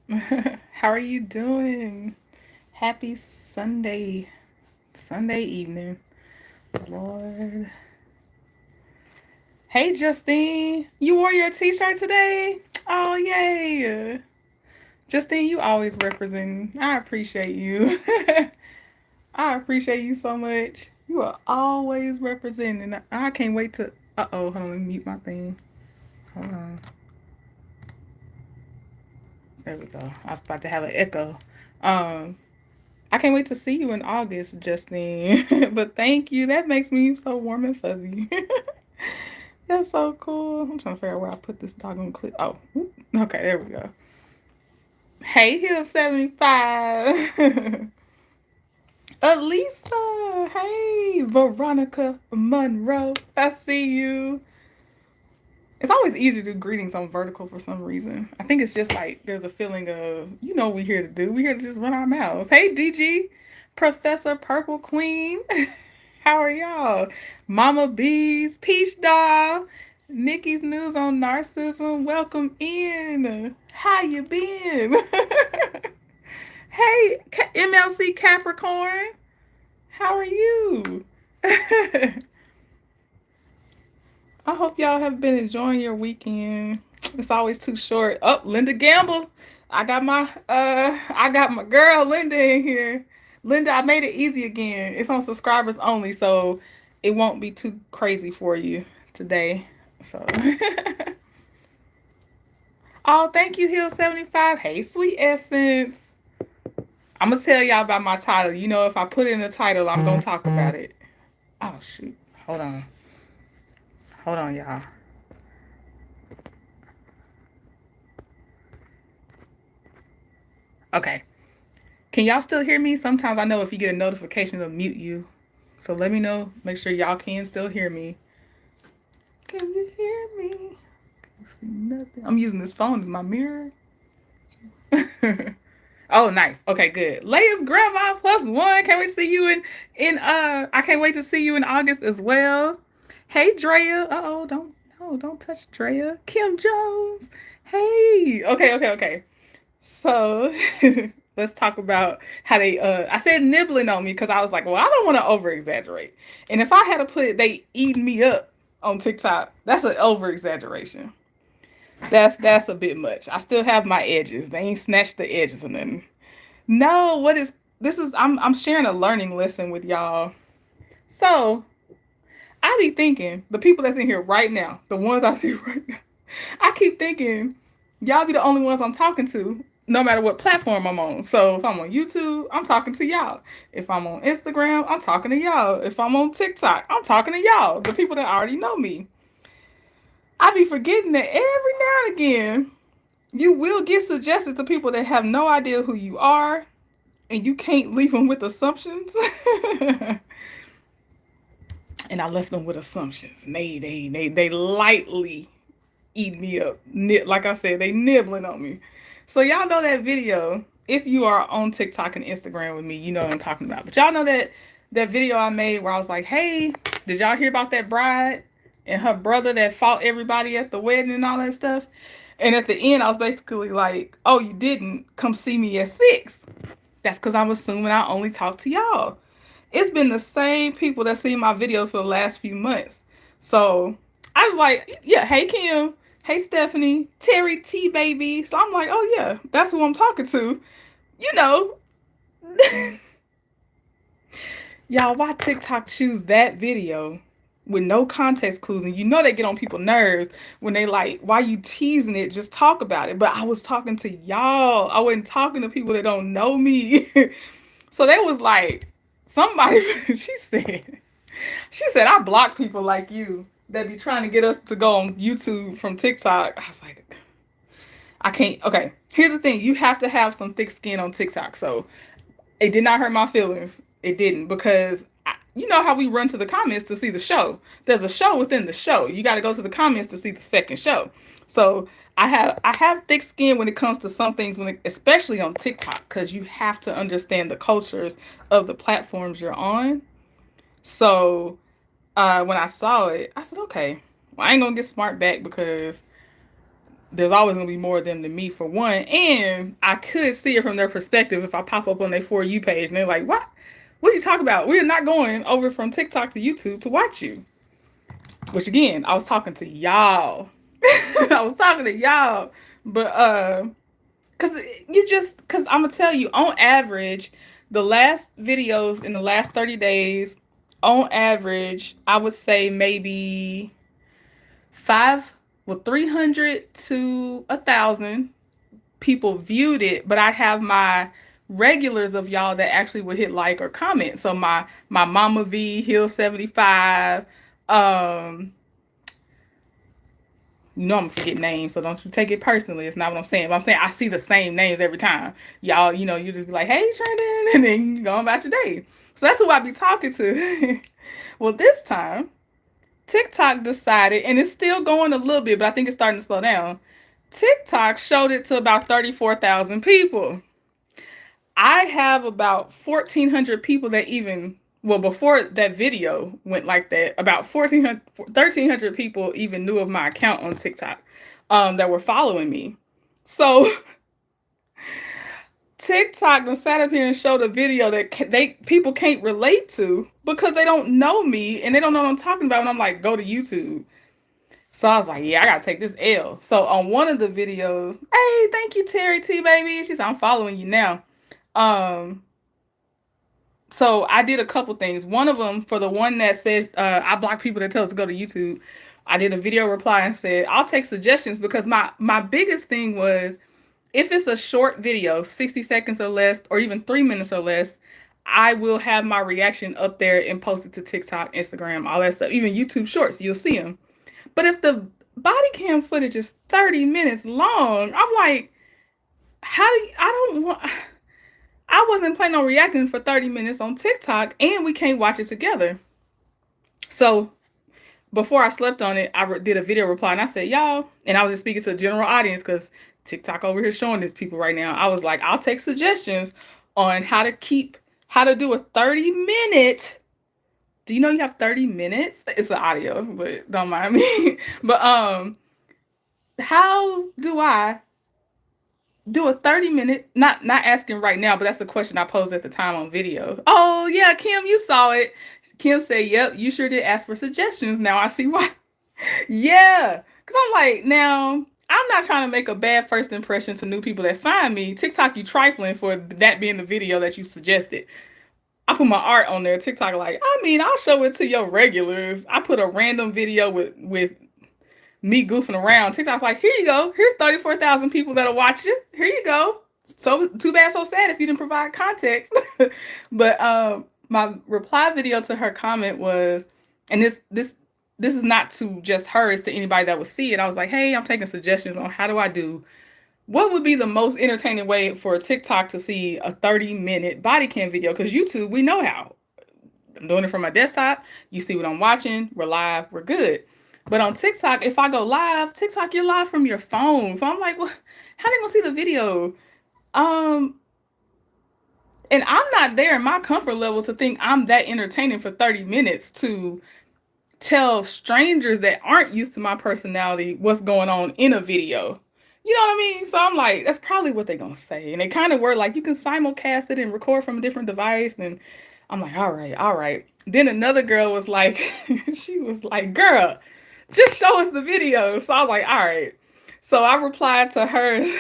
How are you doing? Happy Sunday evening. Lord. Hey, Justine. You wore your t-shirt today? Oh, yay. Justine, you always representing. I appreciate you. I appreciate you so much. You are always representing. I can't wait to. Uh-oh, hold on, let me mute my thing. Hold on. There we go. I was about to have an echo. Um, I can't wait to see you in August, Justine. But thank you. That makes me so warm and fuzzy. That's so cool. I'm trying to figure out where I put this doggone clip. Oh, okay, there we go. Hey, Hill 75. Elisa. Hey, Veronica Monroe. I see you. It's always easier to do greetings on vertical for some reason. I think it's just like there's a feeling of, what we're here to do. We're here to just run our mouths. Hey, DG, Professor Purple Queen. How are y'all? Mama Bees, Peach Doll, Nikki's News on Narcissism. Welcome in. How you been? Hey, MLC Capricorn. How are you? I hope y'all have been enjoying your weekend. It's always too short. Oh, Linda Gamble. I got my girl Linda in here. Linda, I made it easy again. It's on subscribers only, so it won't be too crazy for you today. So oh, thank you, Hill 75. Hey, sweet essence. I'm gonna tell y'all about my title. If I put in the title, I'm gonna talk about it. Oh shoot. Hold on. Hold on, y'all. Okay. Can y'all still hear me? Sometimes I know if you get a notification, it'll mute you. So let me know. Make sure y'all can still hear me. Can you hear me? I see nothing. I'm using this phone as my mirror. Oh, nice. Okay, good. Leia's grandma plus one. Can't wait to see you in I can't wait to see you in August as well. Hey Drea. Uh-oh, don't touch Drea. Kim Jones. Hey. Okay. So let's talk about how they I said nibbling on me because I was like, well, I don't want to over exaggerate. And if I had to put they eating me up on TikTok, that's an over exaggeration. That's a bit much. I still have my edges. They ain't snatched the edges and then no, what is this is I'm sharing a learning lesson with y'all. So I be thinking the people that's in here right now, the ones I see right now, I keep thinking y'all be the only ones I'm talking to, no matter what platform I'm on. So if I'm on YouTube, I'm talking to y'all. If I'm on Instagram, I'm talking to y'all. If I'm on TikTok, I'm talking to y'all, the people that already know me. I be forgetting that every now and again, you will get suggested to people that have no idea who you are, and you can't leave them with assumptions. And I left them with assumptions. And they lightly eat me up. Like I said, they nibbling on me. So y'all know that video. If you are on TikTok and Instagram with me, you know what I'm talking about. But y'all know that video I made where I was like, hey, did y'all hear about that bride and her brother that fought everybody at the wedding and all that stuff? And at the end, I was basically like, oh, you didn't? Come see me at 6. That's because I'm assuming I only talk to y'all. It's been the same people that see my videos for the last few months. So I was like, yeah, hey Kim, hey Stephanie, Terry T baby. So I'm like, oh yeah, that's who I'm talking to. You know, y'all, why TikTok choose that video with no context clues? And they get on people's nerves when they like, why you teasing it? Just talk about it. But I was talking to y'all. I wasn't talking to people that don't know me. So they was like, somebody, she said, I block people like you that be trying to get us to go on YouTube from TikTok. I was like, I can't. Okay, here's the thing. You have to have some thick skin on TikTok. So it did not hurt my feelings. It didn't because you know how we run to the comments to see the show. There's a show within the show. You got to go to the comments to see the second show. So I have thick skin when it comes to some things, especially on TikTok, because you have to understand the cultures of the platforms you're on. So when I saw it, I said, okay, well, I ain't gonna get smart back because there's always gonna be more of them than me for one, and I could see it from their perspective if I pop up on their For You page and they're like, "What? What are you talking about? We're not going over from TikTok to YouTube to watch you." Which again, I was talking to y'all. I was talking to y'all, but cause cause I'm gonna tell you, on average, the last videos in the last 30 days, on average, I would say maybe five, well, 300 to 1,000 people viewed it, but I have my regulars of y'all that actually would hit like or comment. So my Mama V Hill 75, um, you know I'm gonna forget names, so don't you take it personally. It's not what I'm saying. But I'm saying I see the same names every time. Y'all, you just be like, "Hey, Trendon," and then you go about your day. So that's who I be talking to. Well, this time TikTok decided, and it's still going a little bit, but I think it's starting to slow down. TikTok showed it to about 34,000 people. I have about 1,400 people that even, well, before that video went like that, about 1,300 people even knew of my account on TikTok, that were following me. So TikTok done sat up here and showed a video that people can't relate to because they don't know me and they don't know what I'm talking about. And I'm like, go to YouTube. So I was like, yeah, I gotta take this L. So on one of the videos, hey, thank you, Terry T, baby. She said, I'm following you now. Um, so I did a couple things. One of them, for the one that said, I block people that tell us to go to YouTube, I did a video reply and said, I'll take suggestions, because my biggest thing was, if it's a short video, 60 seconds or less, or even 3 minutes or less, I will have my reaction up there and post it to TikTok, Instagram, all that stuff. Even YouTube Shorts, you'll see them. But if the body cam footage is 30 minutes long, I'm like, how do you, I don't want, I wasn't planning on reacting for 30 minutes on TikTok, and we can't watch it together. So before I slept on it, I did a video reply and I said, y'all, and I was just speaking to the general audience because TikTok over here showing this people right now. I was like, I'll take suggestions on how to do a 30-minute. Do you know you have 30 minutes? It's an audio, but don't mind me. But how do I do a 30-minute, not asking right now, but that's the question I posed at the time on video. Oh yeah, Kim, you saw it. Kim said, yep, you sure did ask for suggestions. Now I see why. Yeah. Cause I'm like, now I'm not trying to make a bad first impression to new people that find me. TikTok, you trifling for that being the video that you suggested. I put my art on there. TikTok, like, I mean, I'll show it to your regulars. I put a random video with me goofing around. TikTok's like, here you go. Here's 34,000 people that'll watch it. Here you go. So too bad, so sad if you didn't provide context. But my reply video to her comment was, and this is not to just her, it's to anybody that would see it. I was like, hey, I'm taking suggestions on how do I do, what would be the most entertaining way for TikTok to see a 30-minute body cam video? Because YouTube, we know how. I'm doing it from my desktop. You see what I'm watching. We're live. We're good. But on TikTok, if I go live, TikTok, you're live from your phone. So I'm like, well, how they gonna see the video? And I'm not there in my comfort level to think I'm that entertaining for 30 minutes to tell strangers that aren't used to my personality what's going on in a video. You know what I mean? So I'm like, that's probably what they're gonna say. And they kind of were like, you can simulcast it and record from a different device. And I'm like, all right, all right. Then another girl was like, she was like, girl, just show us the video. So I was like, all right. So I replied to her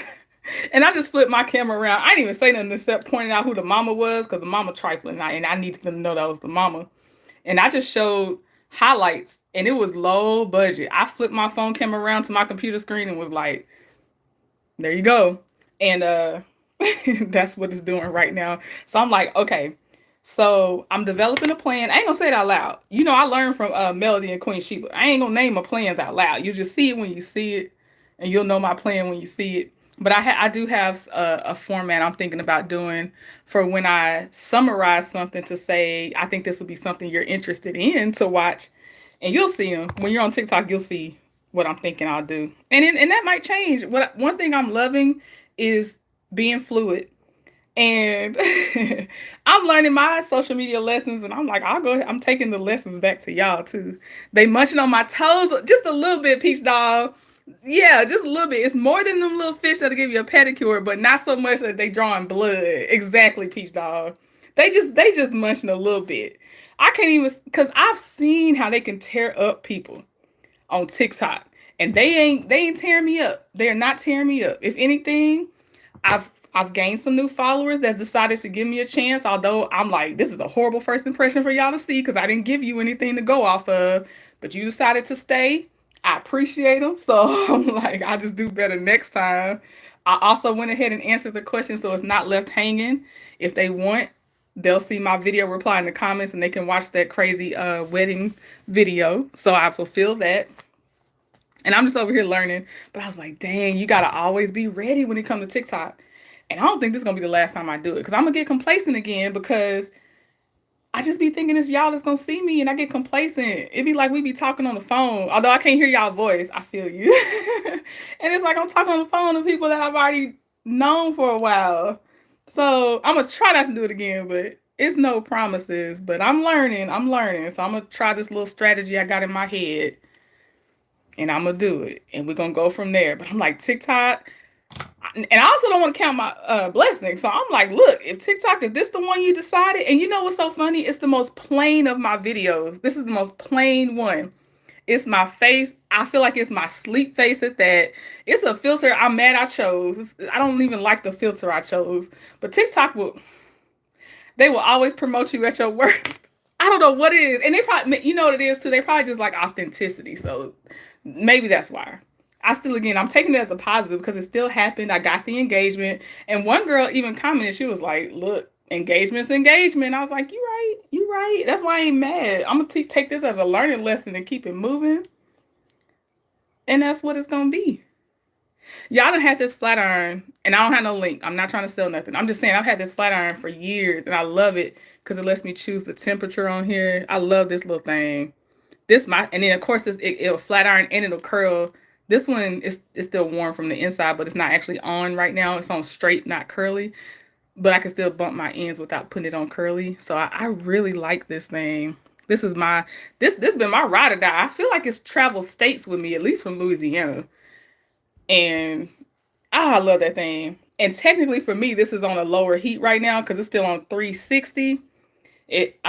and I just flipped my camera around. I didn't even say nothing except pointing out who the mama was, because the mama trifling, and I needed them to know that was the mama. And I just showed highlights, and it was low budget. I flipped my phone camera around to my computer screen and was like, there you go. And that's what it's doing right now. So I'm like, okay. So I'm developing a plan. I ain't gonna say it out loud. You know, I learned from Melody and Queen Sheba. I ain't gonna name my plans out loud. You just see it when you see it, and you'll know my plan when you see it. But I do have a format I'm thinking about doing for when I summarize something to say, I think this will be something you're interested in to watch. And you'll see them. When you're on TikTok, you'll see what I'm thinking I'll do. And that might change. One thing I'm loving is being fluid. And I'm learning my social media lessons, and I'm like, I'm taking the lessons back to y'all too. They munching on my toes just a little bit, Peach Doll. Yeah, just a little bit. It's more than them little fish that'll give you a pedicure, but not so much that they drawing blood. Exactly, Peach Dog. They just munching a little bit. I can't even because I've seen how they can tear up people on TikTok, and they ain't tearing me up. They are not tearing me up. If anything, I've gained some new followers that decided to give me a chance. Although I'm like, this is a horrible first impression for y'all to see because I didn't give you anything to go off of, but you decided to stay. I appreciate them, so I'm like, I just do better next time. I also went ahead and answered the question so it's not left hanging. If they want, they'll see my video reply in the comments and they can watch that crazy wedding video. So I fulfilled that. And I'm just over here learning. But I was like, dang, you gotta always be ready when it comes to TikTok. And I don't think this is gonna be the last time I do it. Because I'm gonna get complacent again because I just be thinking it's y'all that's gonna see me and I get complacent. It'd be like we be talking on the phone. Although I can't hear y'all voice, I feel you. And it's like I'm talking on the phone to people that I've already known for a while. So I'm gonna try not to do it again, but it's no promises. But I'm learning. I'm learning. So I'm gonna try this little strategy I got in my head and I'm gonna do it. And we're gonna go from there. But I'm like, TikTok, and I also don't want to count my blessings. So I'm like, look, if TikTok, if this the one you decided, and you know what's so funny? It's the most plain of my videos. This is the most plain one. It's my face. I feel like it's my sleep face at that. It's a filter I'm mad I chose. I don't even like the filter I chose. But TikTok they will always promote you at your worst. I don't know what it is. And they probably, you know what it is too? They probably just like authenticity. So maybe that's why. I still, again, I'm taking it as a positive because it still happened. I got the engagement. And one girl even commented, she was like, look, engagement's engagement. I was like, you right. You right. That's why I ain't mad. I'm going to take this as a learning lesson and keep it moving. And that's what it's going to be. Y'all done had this flat iron, and I don't have no link. I'm not trying to sell nothing. I'm just saying I've had this flat iron for years, and I love it because it lets me choose the temperature on here. I love this little thing. And then of course it'll flat iron and it'll curl. This one is still warm from the inside, but it's not actually on right now. It's on straight, not curly. But I can still bump my ends without putting it on curly. So I really like this thing. This is this been my ride or die. I feel like it's traveled states with me, at least from Louisiana. And I love that thing. And technically for me, this is on a lower heat right now because it's still on 360. It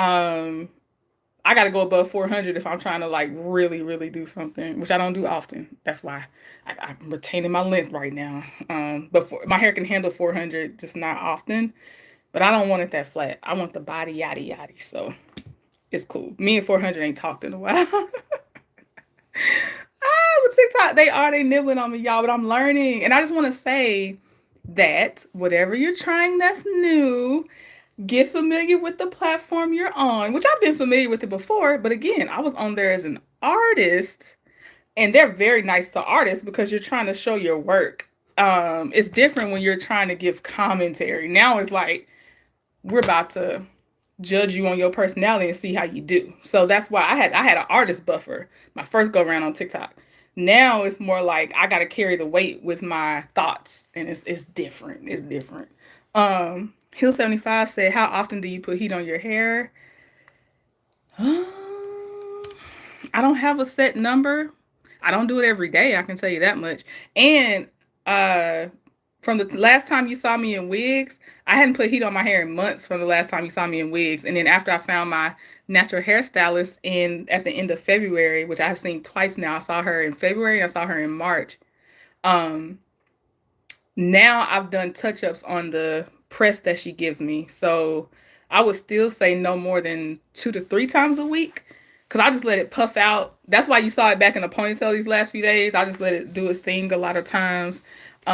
I gotta go above 400 if I'm trying to like really, really do something, which I don't do often. That's why I'm retaining my length right now. My hair can handle 400, just not often. But I don't want it that flat. I want the body yada yada. So it's cool. Me and 400 ain't talked in a while. With TikTok, they nibbling on me, y'all. But I'm learning, and I just want to say that whatever you're trying that's new, get familiar with the platform you're on, which I've been familiar with it before, but again, I was on there as an artist, and they're very nice to artists because you're trying to show your work. It's different when you're trying to give commentary. Now it's like we're about to judge you on your personality and see how you do. So that's why I had an artist buffer my first go around on TikTok. Now it's more like I got to carry the weight with my thoughts, and it's different. It's different. Hill 75 said, "How often do you put heat on your hair?" I don't have a set number. I don't do it every day. I can tell you that much. And uh, from the last time you saw me in wigs, I hadn't put heat on my hair in months. From the last time you saw me in wigs, and then after I found my natural hairstylist in at the end of February, which I have seen twice now. I saw her in February and I saw her in March. Um, Now I've done touch ups on the press that she gives me. So I would still say no more than 2 to 3 times a week because I just let it puff out. That's why you saw it back in a ponytail these last few days. I just let it do its thing a lot of times. So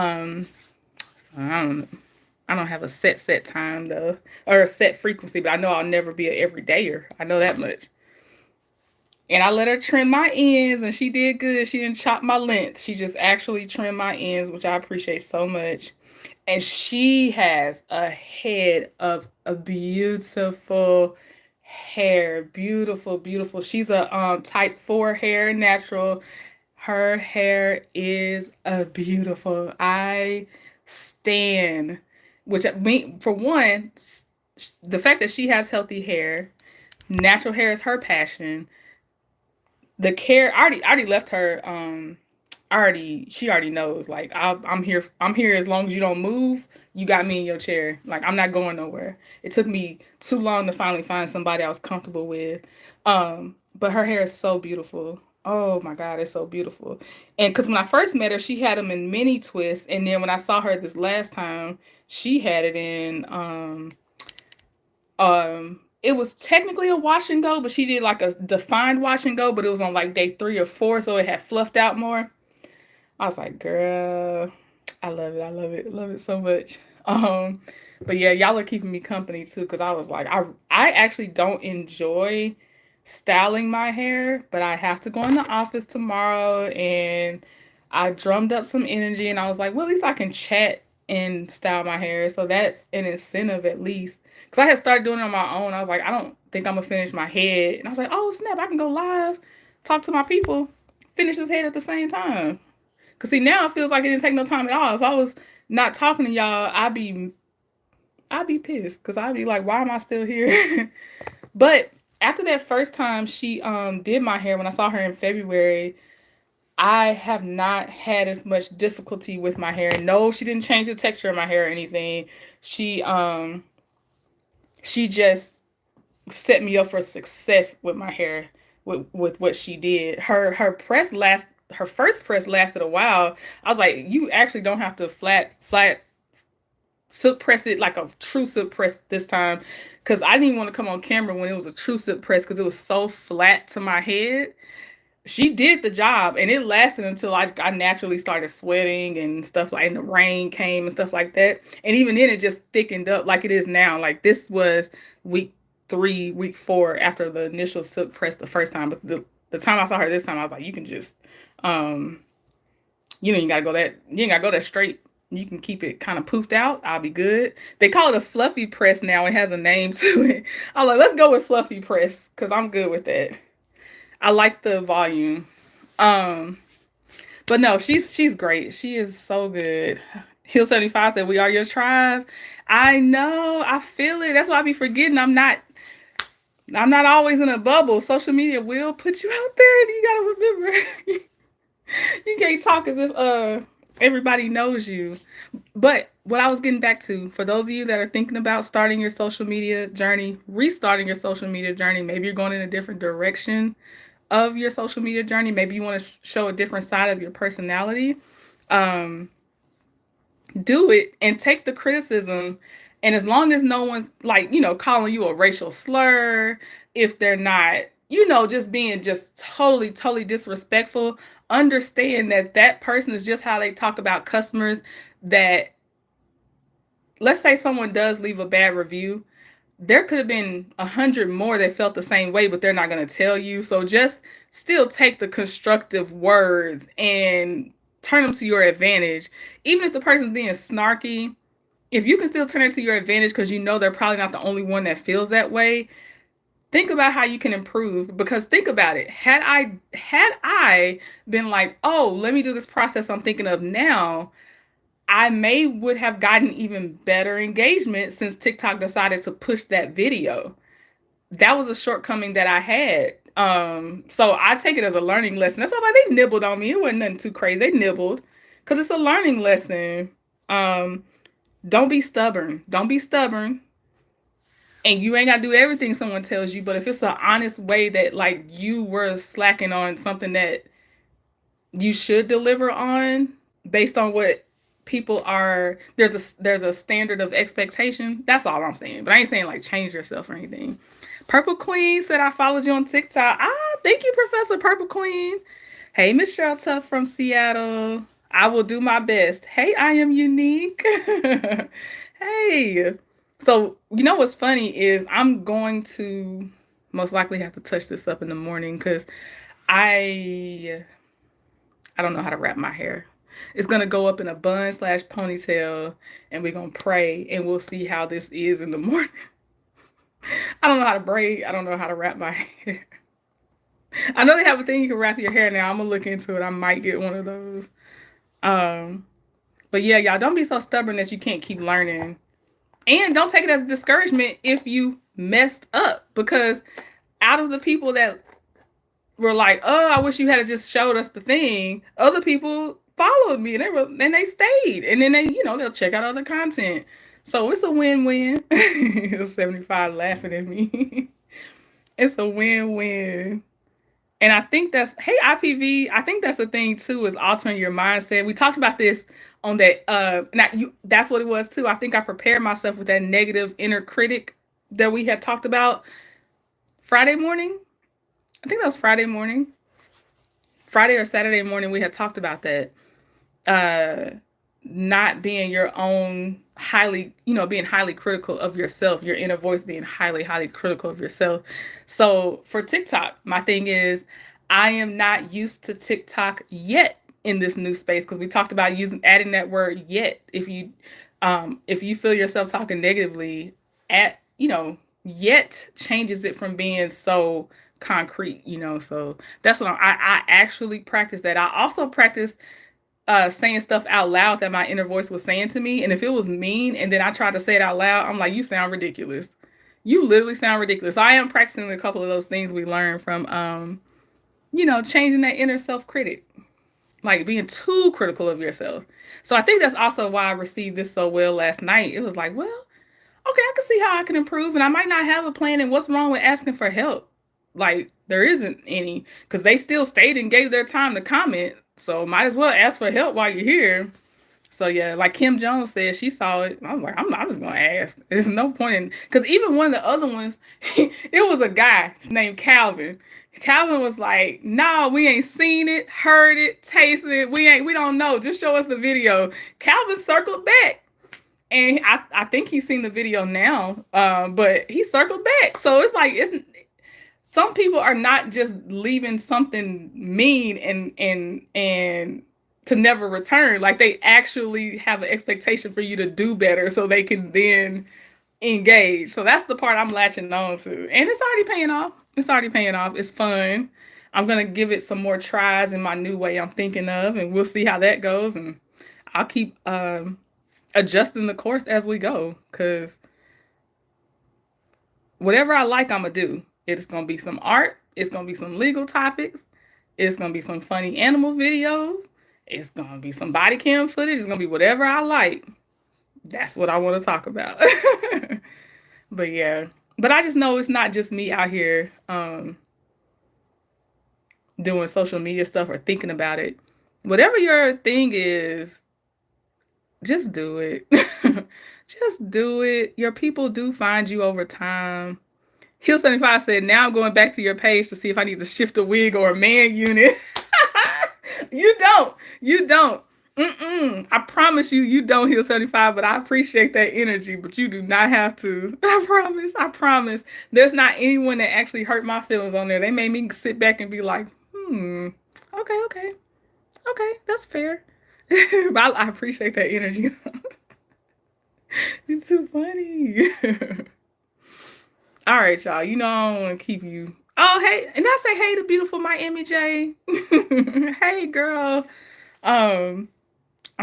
I don't have a set time though, or a set frequency, but I know I'll never be an everydayer. I know that much. And I let her trim my ends, and she did good. She didn't chop my length. She just actually trimmed my ends, which I appreciate so much. And she has a head of a beautiful hair. Beautiful, beautiful. She's a type 4 hair natural. Her hair is a beautiful. I stand, which I mean, for one, the fact that she has healthy hair, natural hair is her passion. The care, I already left her she already knows. Like I'm here as long as you don't move. You got me in your chair. Like I'm not going nowhere. It took me too long to finally find somebody I was comfortable with. But her hair is so beautiful. Oh my God, it's so beautiful. And because when I first met her, she had them in mini twists, and then when I saw her this last time, she had it in it was technically a wash and go, but she did like a defined wash and go, but it was on like day 3 or 4, so it had fluffed out more. I was like, girl, I love it. I love it. Love it so much. Um, but yeah, y'all are keeping me company too, because I was like, I actually don't enjoy styling my hair, but I have to go in the office tomorrow, and I drummed up some energy, and I was like, well, at least I can chat and style my hair. So that's an incentive at least. Because I had started doing it on my own. I was like, I don't think I'm gonna finish my head. And I was like, oh snap, I can go live, talk to my people, finish this head at the same time. Cause see now it feels like it didn't take no time at all. If I was not talking to y'all, I'd be pissed. Cause I'd be like, why am I still here? But after that first time she did my hair when I saw her in February, I have not had as much difficulty with my hair. No, she didn't change the texture of my hair or anything. She just set me up for success with my hair with what she did. Her first press lasted a while. I was like, you actually don't have to flat silk press it like a true silk press this time, because I didn't even want to come on camera when it was a true silk press because it was so flat to my head. She did the job, and it lasted until I naturally started sweating and stuff, like, and the rain came and stuff like that. And even then it just thickened up like it is now. Like this was week 3, week 4 after the initial silk press the first time. But the time I saw her this time, I was like, you can just um you know, you ain't gotta go that straight. You can keep it kind of poofed out. I'll be good. They call it a fluffy press now. It has a name to it. I'm like, let's go with fluffy press because I'm good with that. I like the volume. Um, but no, she's great. She is so good. Hill 75 said, "We are your tribe." I know. I feel it. That's why I be forgetting. I'm not always in a bubble. Social media will put you out there, and you gotta remember you can't talk as if everybody knows you. But what I was getting back to, for those of you that are thinking about starting your social media journey, restarting your social media journey, maybe you're going in a different direction of your social media journey. Maybe you want to show a different side of your personality. Um, do it and take the criticism. And as long as no one's like, calling you a racial slur, if they're not, just being just totally disrespectful, understand that that person is just how they talk about customers. That, let's say someone does leave a bad review, there could have been 100 more that felt the same way, but they're not going to tell you. So just still take the constructive words and turn them to your advantage. Even if the person's being snarky, if you can still turn it to your advantage because they're probably not the only one that feels that way, think about how you can improve. Because think about it. Had I been like, oh, let me do this process I'm thinking of now, I would have gotten even better engagement since TikTok decided to push that video. That was a shortcoming that I had. So I take it as a learning lesson. That's why, like, they nibbled on me. It wasn't nothing too crazy. They nibbled because it's a learning lesson. Um, don't be stubborn. Don't be stubborn. And you ain't got to do everything someone tells you. But if it's an honest way that, like, you were slacking on something that you should deliver on based on what people are, there's a standard of expectation. That's all I'm saying. But I ain't saying like change yourself or anything. Purple Queen said, I followed you on TikTok. Thank you, Professor Purple Queen. Hey, Miss Cheryl Tuff from Seattle. I will do my best. Hey, I am unique. Hey. So, what's funny is I'm going to most likely have to touch this up in the morning because I don't know how to wrap my hair. It's going to go up in a bun / ponytail, and we're going to pray, and we'll see how this is in the morning. I don't know how to braid. I don't know how to wrap my hair. I know they have a thing you can wrap your hair now. I'm going to look into it. I might get one of those. But yeah, y'all, don't be so stubborn that you can't keep learning. And don't take it as a discouragement if you messed up, because out of the people that were like, "Oh, I wish you had just showed us the thing." Other people followed me, and they stayed, and then they'll check out other content. So it's a win-win. 75 laughing at me. It's a win-win. And I think that's, hey, IPV, I think that's the thing too, is altering your mindset. We talked about this on that that's what it was too. I think I prepared myself with that negative inner critic that we had talked about Friday morning. I think that was Friday morning. Friday or Saturday morning we had talked about that. Uh Not being your own highly, being highly critical of yourself, your inner voice being highly, highly critical of yourself. So for TikTok, my thing is I am not used to TikTok yet in this new space because we talked about adding that word yet. If you feel yourself talking negatively, at yet changes it from being so concrete, so that's what I actually practice that. I also practice saying stuff out loud that my inner voice was saying to me. And if it was mean and then I tried to say it out loud, I'm like, you sound ridiculous. You literally sound ridiculous. So I am practicing a couple of those things we learned from, changing that inner self critic, like being too critical of yourself. So I think that's also why I received this so well last night. It was like, well, okay, I can see how I can improve. And I might not have a plan. And what's wrong with asking for help? Like, there isn't any, because they still stayed and gave their time to comment. So might as well ask for help while you're here. So yeah, like Kim Jones said, she saw it. I was like, I'm just gonna ask. There's no point in, because even one of the other ones, it was a guy named Calvin. Calvin was like, "No, we ain't seen it, heard it, tasted it. We don't know. Just show us the video." Calvin circled back, and I think he's seen the video now. But he circled back. So it's like some people are not just leaving something mean and to never return. Like they actually have an expectation for you to do better so they can then engage. So that's the part I'm latching on to. And it's already paying off. It's already paying off. It's fun. I'm gonna give it some more tries in my new way I'm thinking of, and we'll see how that goes. And I'll keep adjusting the course as we go, because whatever I like, I'm gonna do. It's gonna be some art. It's gonna be some legal topics. It's gonna be some funny animal videos. It's gonna be some body cam footage. It's gonna be whatever I like. That's what I want to talk about. But yeah, but I just know it's not just me out here doing social media stuff or thinking about it. Whatever your thing is, just do it. Just do it. Your people do find you over time. Hill 75 said, now I'm going back to your page to see if I need to shift a wig or a man unit. You don't. You don't. I promise you, you don't, Hill 75, but I appreciate that energy, but you do not have to. I promise. I promise. There's not anyone that actually hurt my feelings on there. They made me sit back and be like, okay, okay. Okay, that's fair. But I appreciate that energy. It's too funny. All right, y'all. You know I don't want to keep you. Oh, hey, and I say hey to beautiful Miami J. Hey, girl. I'm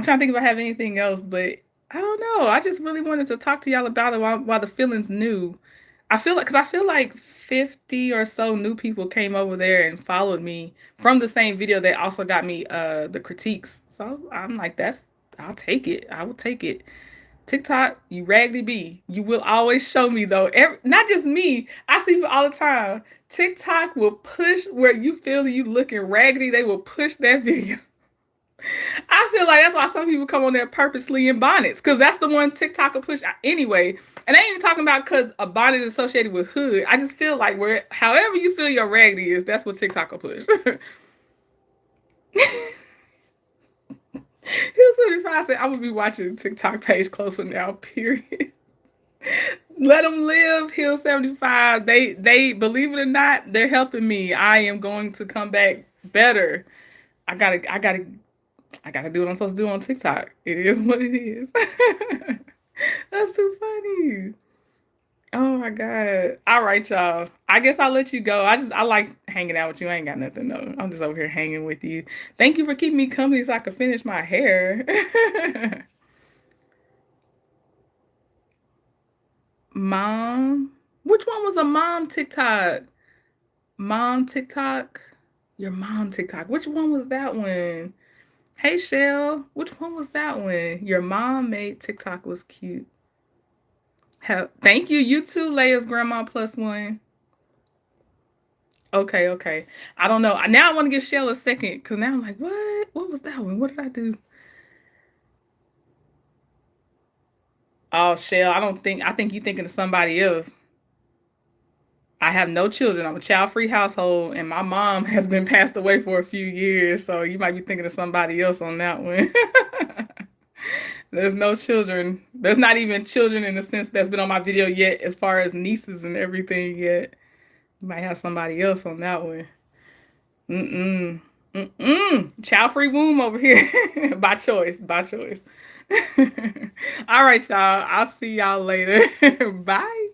trying to think if I have anything else, but I don't know. I just really wanted to talk to y'all about it while the feeling's new. Because I feel like 50 or so new people came over there and followed me from the same video that also got me the critiques. So I'm like, I'll take it. I will take it. TikTok, you raggedy bee. You will always show me though. Not just me. I see people all the time. TikTok will push where you feel you looking raggedy. They will push that video. I feel like that's why some people come on there purposely in bonnets, because that's the one TikTok will push anyway. And I ain't even talking about because a bonnet is associated with hood. I just feel like however you feel your raggedy is, that's what TikTok will push. Hill 75 said, I'm going to be watching the TikTok page closer now, period. Let them live, Hill 75. They believe it or not, they're helping me. I am going to come back better. I gotta do what I'm supposed to do on TikTok. It is what it is. That's too funny. Oh my God. All right, y'all. I guess I'll let you go. I like hanging out with you. I ain't got nothing though. I'm just over here hanging with you. Thank you for keeping me company so I could finish my hair. Mom. Which one was a mom TikTok? Mom TikTok? Your mom TikTok. Which one was that one? Hey Shell, which one was that one? Your mom made TikTok was cute. Thank you. You too, Leia's grandma plus one. Okay, okay. I don't know. Now I want to give Shell a second because now I'm like, what? What was that one? What did I do? Oh, Shell, I think you thinking of somebody else. I have no children. I'm a child-free household, and my mom has been passed away for a few years, so you might be thinking of somebody else on that one. There's no children. There's not even children in the sense that's been on my video yet, as far as nieces and everything yet. You might have somebody else on that one. Mm-mm. Mm-mm. Child-free womb over here. By choice. By choice. All right, y'all. I'll see y'all later. Bye.